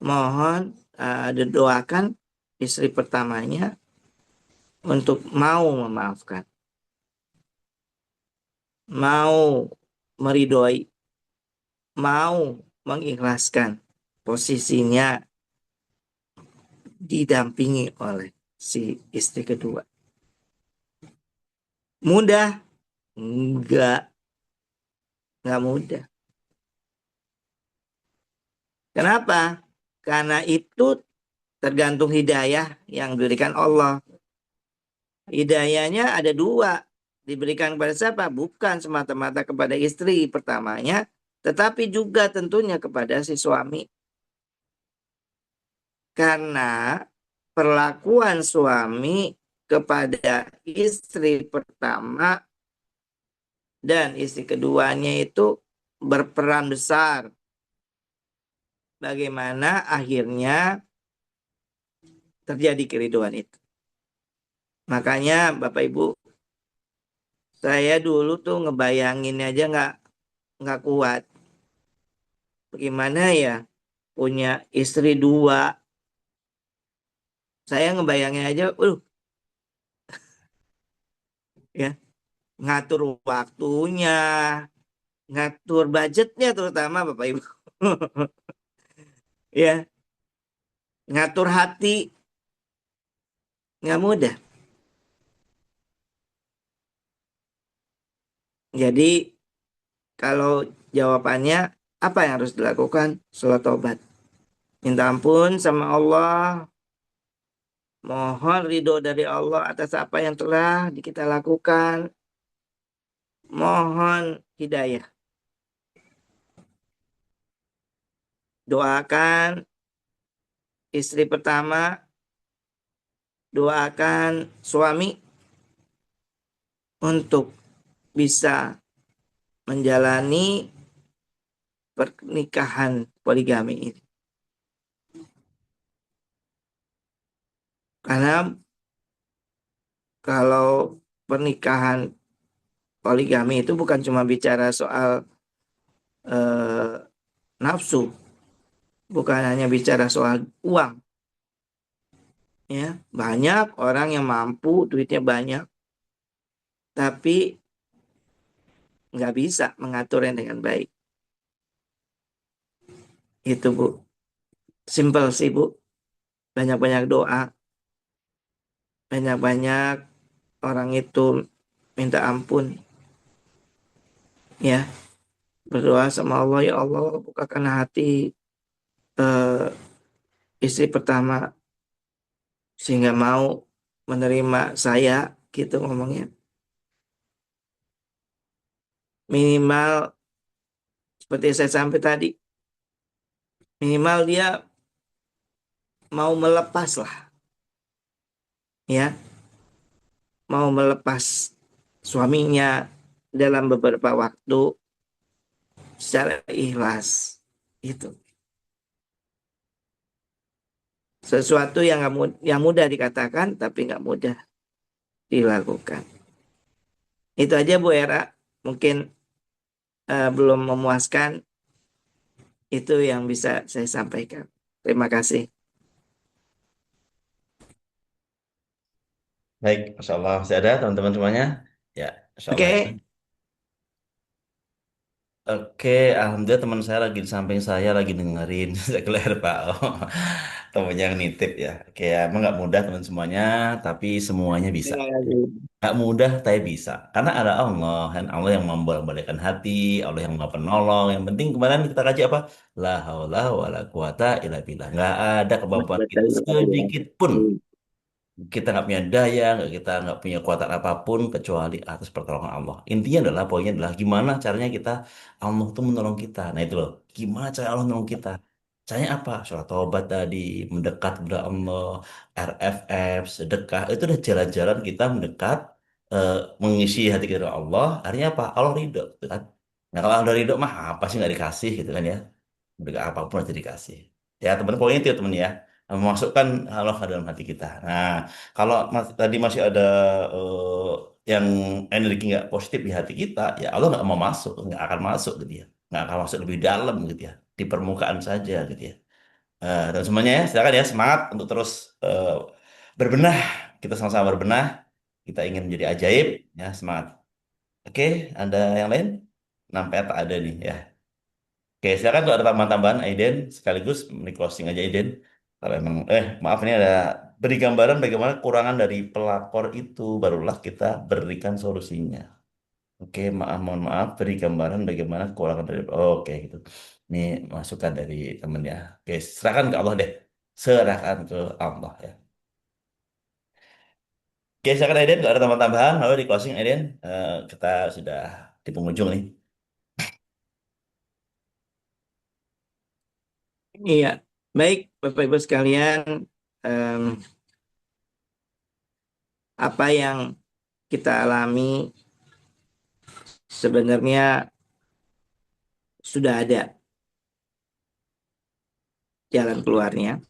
mohon didoakan istri pertamanya untuk mau memaafkan. Mau meridoi. Mau mengikhlaskan posisinya didampingi oleh si istri kedua. Mudah? Enggak. nggak mudah. Kenapa? Karena itu tergantung hidayah yang diberikan Allah. Hidayahnya ada dua. Diberikan kepada siapa? Bukan semata-mata kepada istri pertamanya, tetapi juga tentunya kepada si suami. Karena perlakuan suami kepada istri pertama dan istri keduanya itu berperan besar. Bagaimana akhirnya terjadi keriduan itu. Makanya Bapak Ibu, saya dulu tuh ngebayangin aja nggak kuat. Bagaimana ya punya istri dua. Saya ngebayangin aja, ya ngatur waktunya, ngatur budgetnya terutama Bapak Ibu. Ya, ngatur hati nggak mudah. Jadi kalau jawabannya apa yang harus dilakukan? Sholat taubat. Minta ampun sama Allah, mohon ridho dari Allah atas apa yang telah kita lakukan, mohon hidayah. Doakan istri pertama, doakan suami untuk bisa menjalani pernikahan poligami ini. Karena kalau pernikahan poligami itu bukan cuma bicara soal eh, nafsu, bukan hanya bicara soal uang. Ya, banyak orang yang mampu, duitnya banyak, tapi nggak bisa mengaturnya dengan baik. Itu Bu, simple sih Bu. Banyak-banyak doa, banyak-banyak orang itu minta ampun, ya berdoa sama Allah, ya Allah bukakan hati eh, istri pertama sehingga mau menerima saya, gitu ngomongnya. Minimal seperti saya sampai tadi, minimal dia mau melepas lah, ya mau melepas suaminya dalam beberapa waktu secara ikhlas. Itu sesuatu yang mudah dikatakan tapi nggak mudah dilakukan. Itu aja Bu Era, mungkin belum memuaskan, itu yang bisa saya sampaikan. Terima kasih. Baik, Masya Allah. Masih ada teman-teman semuanya? Ya, Masya Allah. Ya. Oke, Oke, alhamdulillah teman saya lagi di samping saya lagi dengerin. Saya keluar Pak. Oh, temennya yang nitip ya. Oke, ya, emang nggak mudah teman semuanya, tapi semuanya bisa. terima kasih. Nggak mudah, tapi bisa. Karena ada Allah, kan Allah yang membolak-balikkan hati, Allah yang maha penolong. Yang penting kemarin kita kaji apa? La haula wa la quwata illa billah. Nggak ada kemampuan kita sedikit pun kita nggak punya daya, kita nggak punya kekuatan apapun kecuali atas pertolongan Allah. Intinya adalah poinnya adalah gimana caranya kita Allah tuh menolong kita. Nah itu loh, gimana cara Allah menolong kita? Caranya apa? Sholat taubat tadi, mendekat kepada Allah, RFF, sedekah, itu udah jalan-jalan kita mendekat, eh, mengisi hati kita dengan Allah. Artinya apa? Allah ridho, gitu kan? Nah kalau Allah ridho mah apa sih nggak dikasih gitu kan ya? Berkat apapun aja dikasih. Ya teman poinnya itu ya teman ya. Memasukkan Allah ke dalam hati kita. Nah, kalau tadi masih ada eh, yang energi nggak positif di hati kita, ya Allah nggak mau masuk, nggak akan masuk gitu ya, nggak akan masuk lebih dalam gitu ya, di permukaan saja gitu ya. Dan semuanya ya, silakan ya semangat untuk terus eh, berbenah. Kita sama-sama berbenah. Kita ingin menjadi ajaib, ya semangat. Oke, ada yang lain? Nampaknya tak ada nih ya. Oke, silakan kalau ada tambahan-tambahan Aiden sekaligus ini closing aja Aiden. Kalau emang maaf ini ada beri gambaran bagaimana kekurangan dari pelakor itu barulah kita berikan solusinya. Oke, mohon maaf, beri gambaran bagaimana keuangan dari oke gitu. Ini masukan dari temen ya. Oke, serahkan ke Allah deh. Serahkan ke Allah ya. Oke, silakan Aiden, kalau ada tambahan, lalu di closing Aiden. Kita sudah di penghujung nih. Iya, baik Bapak Ibu sekalian, em, apa yang kita alami sebenarnya sudah ada jalan keluarnya,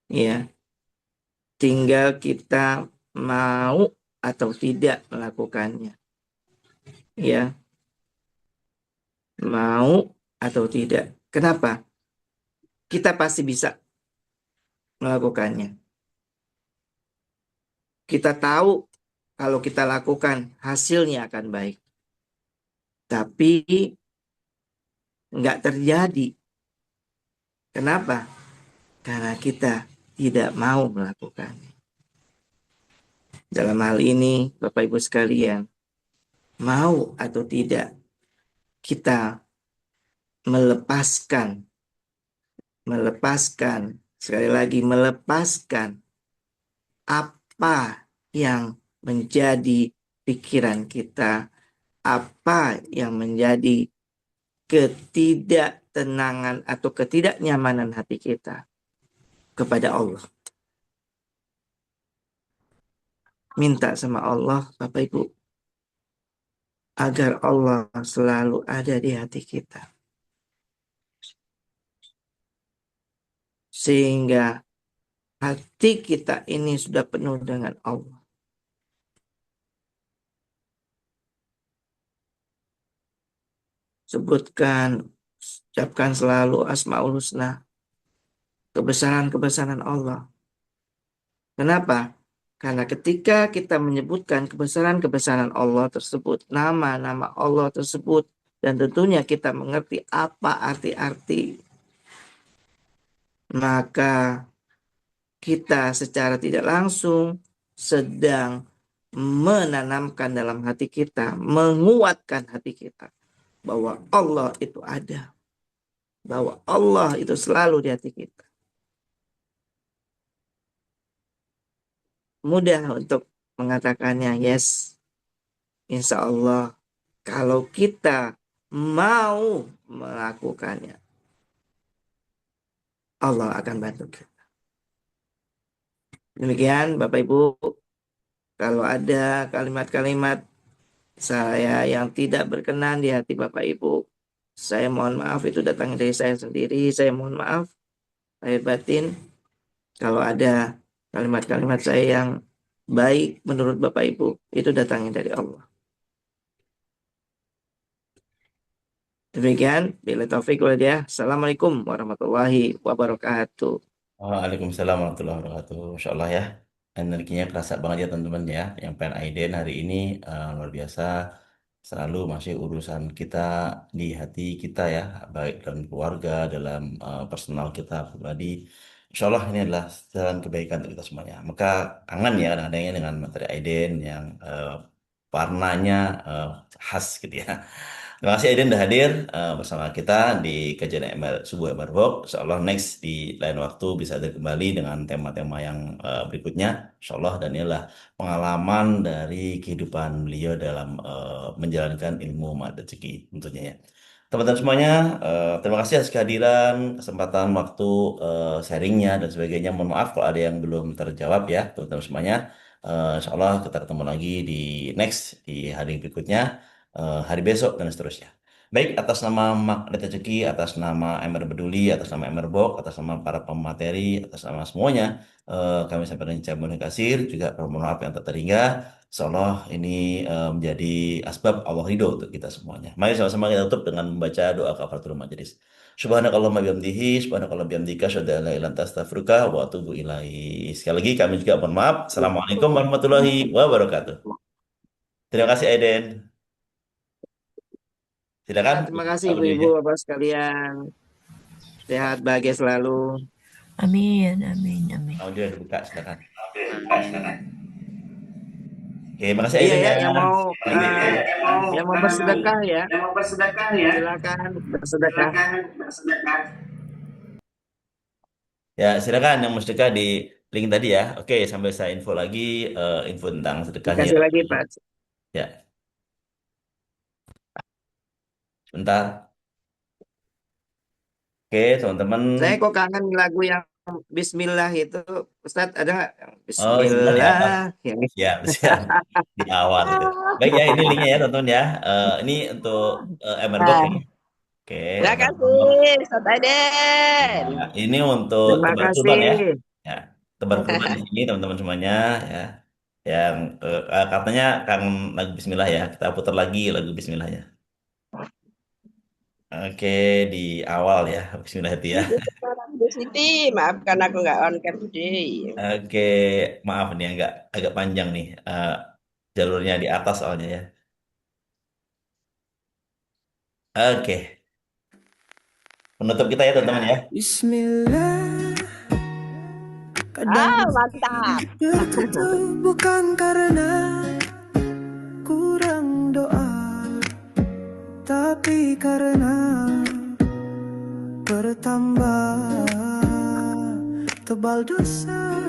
ya. Tinggal kita mau atau tidak melakukannya, ya. Mau atau tidak. Kenapa? Kita pasti bisa melakukannya. Kita tahu kalau kita lakukan hasilnya akan baik. Tapi nggak terjadi. Kenapa? Karena kita tidak mau melakukannya. Dalam hal ini, Bapak Ibu sekalian, mau atau tidak, kita melepaskan, sekali lagi melepaskan apa yang menjadi pikiran kita, apa yang menjadi ketidaktenangan atau ketidaknyamanan hati kita kepada Allah. Minta sama Allah, Bapak Ibu, agar Allah selalu ada di hati kita. Sehingga hati kita ini sudah penuh dengan Allah. Sebutkan, ucapkan selalu Asmaul Husna, kebesaran-kebesaran Allah. Kenapa? Karena ketika kita menyebutkan kebesaran-kebesaran Allah tersebut, nama-nama Allah tersebut, dan tentunya kita mengerti apa arti-arti, maka kita secara tidak langsung sedang menanamkan dalam hati kita, menguatkan hati kita, bahwa Allah itu ada, bahwa Allah itu selalu di hati kita. Mudah untuk mengatakannya, yes, insya Allah, kalau kita mau melakukannya, Allah akan bantu kita. Demikian Bapak Ibu, kalau ada kalimat-kalimat saya yang tidak berkenan di hati Bapak Ibu, saya mohon maaf, itu datang dari saya sendiri. Saya mohon maaf lahir batin. Kalau ada kalimat-kalimat saya yang baik menurut Bapak Ibu, itu datangnya dari Allah. Demikian, bila taufik wal hidayah. Assalamualaikum warahmatullahi wabarakatuh. Waalaikumsalam warahmatullahi wabarakatuh. Masya Allah ya. Energinya kerasa banget ya teman-teman ya. Yang pengen Aiden hari ini luar biasa. Selalu masih urusan kita di hati kita ya. Baik dalam keluarga, dalam personal kita pribadi. Insya Allah ini adalah jalan kebaikan untuk kita semuanya. Maka kangen ya kadang-kadang dengan materi Aiden yang warnanya khas gitu ya. Terima kasih Aiden sudah hadir bersama kita di kajian subuh MR Box. Insya Allah next di lain waktu bisa hadir kembali dengan tema-tema yang berikutnya. Insya Allah dan inilah pengalaman dari kehidupan beliau dalam menjalankan ilmu mat rezeki tentunya ya. Teman-teman semuanya, terima kasih atas kehadiran, kesempatan, waktu, sharingnya dan sebagainya. Mohon maaf kalau ada yang belum terjawab ya, teman-teman semuanya. Insya Allah kita ketemu lagi di next di hari berikutnya, hari besok dan seterusnya. Baik, atas nama Magnet Rezeki, atas nama MR Peduli, atas nama MR Box, atas nama para pemateri, atas nama semuanya, kami sampaikan ucapan terima kasih, juga mohon maaf yang tak terhingga. Insyaallah ini menjadi asbab Allah ridho untuk kita semuanya. Mari sama-sama kita tutup dengan membaca doa kafaratul majelis. Subhanakallahumma bihamdihi, subhanakallahumma bihamdika, asyhadu an la ilaha illa anta astaghfiruka wa atubu ilaik. Sekali lagi kami juga mohon maaf. Assalamualaikum warahmatullahi wabarakatuh. Terima kasih Aiden. Ya, Silakan. terima kasih Ibu-Ibu, Audionya. Bapak sekalian. Sehat, bahagia selalu. Amin, amin, amin. Audio dibuka, silakan. Oke, makasih Iya Aidin ya, ya. yang mau bersedekah ya, silakan bersedekah. Ya, silakan yang mau sedekah di link tadi ya. Oke, sambil saya info lagi info tentang sedekahnya ya. Dikasih lagi Pak. Ya, sebentar. Oke, teman-teman. Saya kok kangen lagu yang Bismillah itu, Ustadz ada nggak? Oh, sebentar ya. Oh, Bismillah. Yang siap, siap. Di awal itu. Baik ya, ini linknya ya, teman-teman ya. Ini untuk Emerbox ya. Nah, Oke, terima Emerbox. kasih, Ustaz Aiden. Ya, ini untuk terima tebar kurban ya. kasih. Ya, tebar kurban di sini teman-teman semuanya ya. Yang katanya kangen lagu Bismillah ya. Kita putar lagi lagu Bismillah ya. Oke, di awal ya Bismillah itu ya. Bu Siti, maafkan aku nggak on cam today. Oke, maaf nih agak panjang nih jalurnya di atas soalnya ya. Oke, penutup kita ya teman-teman ya. Bismillah, kadang Mantap. tertutup bukan karena kurang doa, tapi karena bertambah tebal dosa.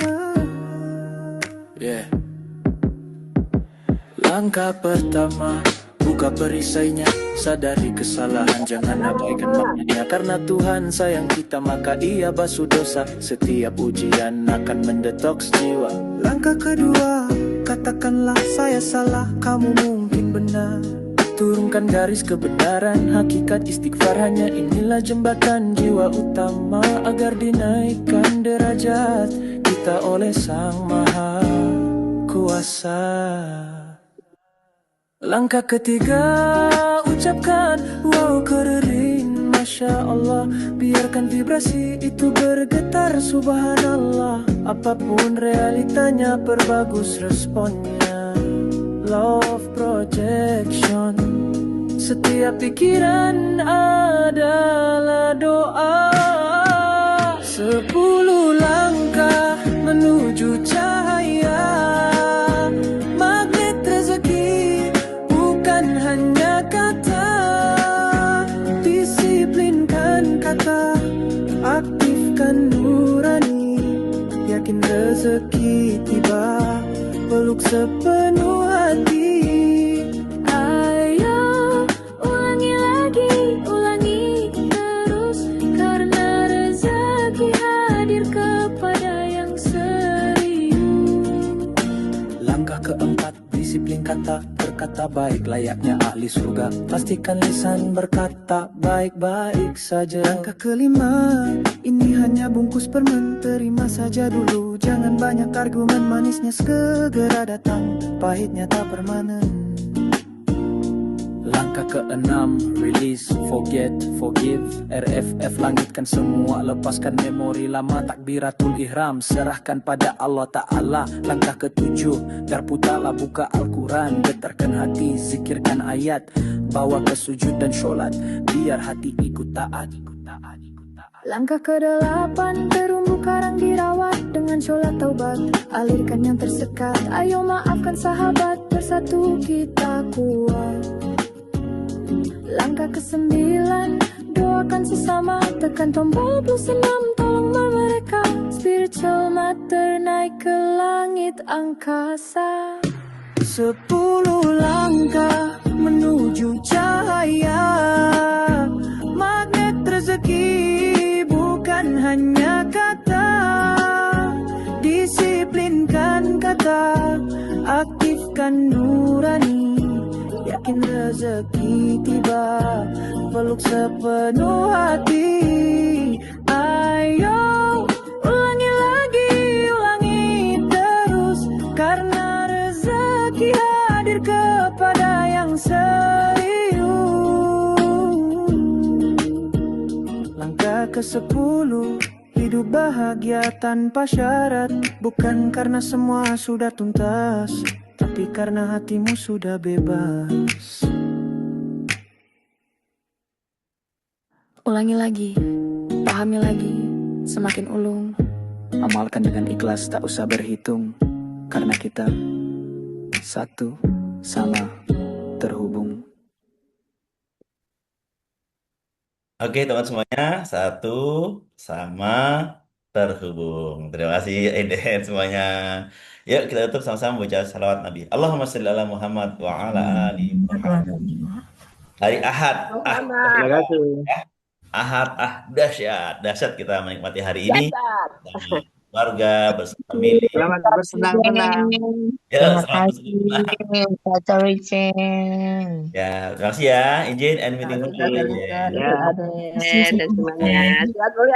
Langkah pertama, buka perisainya, sadari kesalahan, jangan abaikan maknanya. Karena Tuhan sayang kita, maka Ia basuh dosa. Setiap ujian akan mendetoks jiwa. Langkah kedua, katakanlah saya salah, kamu mungkin benar. Turunkan garis kebenaran, hakikat istighfar, hanya inilah jembatan jiwa utama agar dinaikkan derajat kita oleh Sang Maha Kuasa. Langkah ketiga, ucapkan wow keren, Masya Allah. Biarkan vibrasi itu bergetar, Subhanallah. Apapun realitanya, perbagus responnya. Love projection, setiap pikiran adalah doa. 10 langkah menuju cahaya, magnet rezeki bukan hanya kata. Disiplinkan kata, aktifkan nurani, yakin rezeki tiba, peluk sepenuh hati. Ayo ulangi lagi, ulangi terus, karena rezeki hadir kepada yang serius. Langkah keempat, disiplin kata, berkata baik layaknya ahli surga. Pastikan lisan berkata baik-baik saja. Langkah kelima, ini hanya bungkus permen, terima saja dulu. Jangan banyak argumen, manisnya segera datang, pahitnya tak permanen. Langkah keenam, release, forget, forgive. RFF langitkan semua, lepaskan memori lama. Takbiratul ihram, serahkan pada Allah Ta'ala. Langkah ketujuh, darputalah buka Al-Quran. Getarkan hati, zikirkan ayat, bawa ke sujud dan sholat, biar hati ikut taat. Langkah ke-8, terumbu karang dirawat dengan sholat taubat. Alirkan yang tersekat, ayo maafkan sahabat, bersatu kita kuat. Langkah ke-9, doakan sesama, tekan tombol +6, tolong mereka. Spiritual matter naik ke langit angkasa. 10 langkah menuju cahaya, magnet rezeki bukan hanya kata. Disiplinkan kata, aktifkan nurani, yakin rezeki tiba, peluk sepenuh hati. Ayo ulangi lagi, ulangi terus, karena rezeki hadir kepada yang serius. Langkah ke-10, hidup bahagia tanpa syarat, bukan karena semua sudah tuntas, tapi karena hatimu sudah bebas. Ulangi lagi, pahami lagi, semakin ulung. Amalkan dengan ikhlas, tak usah berhitung, karena kita satu, sama, terhubung. Oke, teman semuanya, satu sama terhubung. Terima kasih Aiden semuanya. Yuk kita tutup sama-sama baca salawat Nabi. Allahumma sholli ala Muhammad wa ala ali Muhammad. Hari Ahad, Muhammad. Terima kasih. Ahad, dahsyat, dahsyat kita menikmati hari ini Jasad. bersama keluarga, bersama family. Selamat bersenang-senang. Ya, Terima selamat kasih, bersenang-senang. Pak Toricen. Ya, terima kasih ya. Izin and meeting Terima dulu kasih. Izin. Ya. Dan semuanya. Selamat